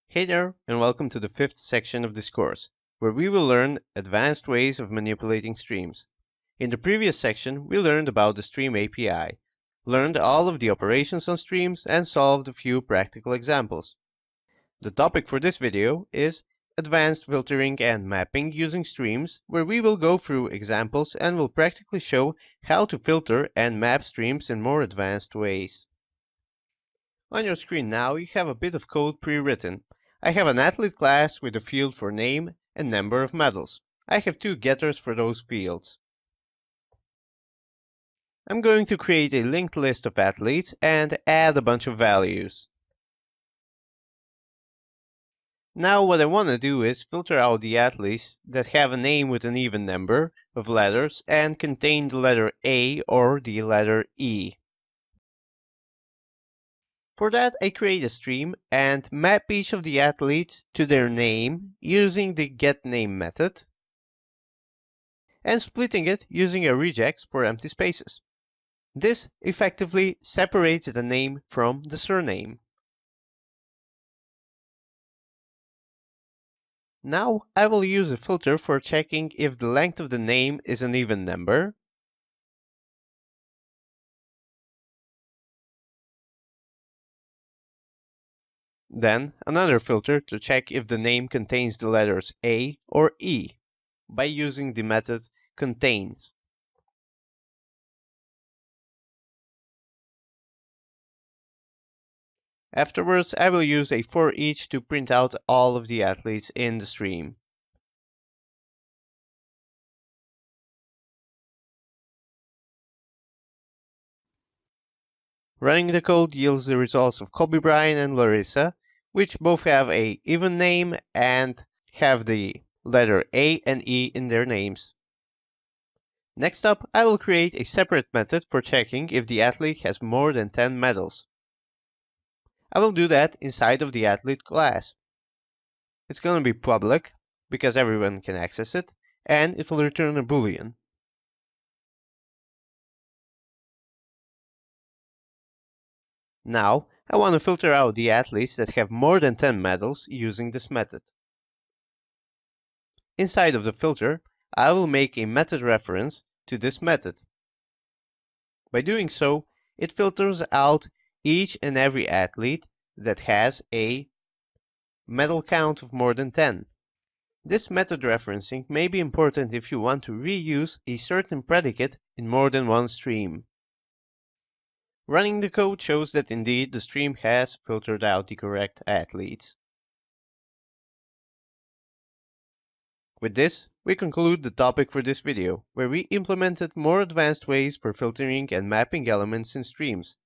Hey there, and welcome to the fifth section of this course, where we will learn advanced ways of manipulating streams. In the previous section, we learned about the Stream API, learned all of the operations on streams, and solved a few practical examples. The topic for this video is advanced filtering and mapping using streams, where we will go through examples and will practically show how to filter and map streams in more advanced ways. On your screen now, you have a bit of code pre-written. I have an athlete class with a field for name and number of medals. I have two getters for those fields. I'm going to create a linked list of athletes and add a bunch of values. Now what I want to do is filter out the athletes that have a name with an even number of letters and contain the letter A or the letter E. For that, I create a stream and map each of the athletes to their name using the getName method and splitting it using a regex for empty spaces. This effectively separates the name from the surname. Now I will use a filter for checking if the length of the name is an even number. Then another filter to check if the name contains the letters A or E by using the method contains. Afterwards, I will use a for each to print out all of the athletes in the stream. Running the code yields the results of Kobe Bryant and Larissa, which both have a even name and have the letter A and E in their names. Next up, I will create a separate method for checking if the athlete has more than 10 medals. I will do that inside of the athlete class. It's going to be public, because everyone can access it, and it will return a boolean. Now, I want to filter out the athletes that have more than 10 medals using this method. Inside of the filter, I will make a method reference to this method. By doing so, it filters out each and every athlete that has a medal count of more than 10. This method referencing may be important if you want to reuse a certain predicate in more than one stream. Running the code shows that indeed the stream has filtered out the correct athletes. With this, we conclude the topic for this video, where we implemented more advanced ways for filtering and mapping elements in streams.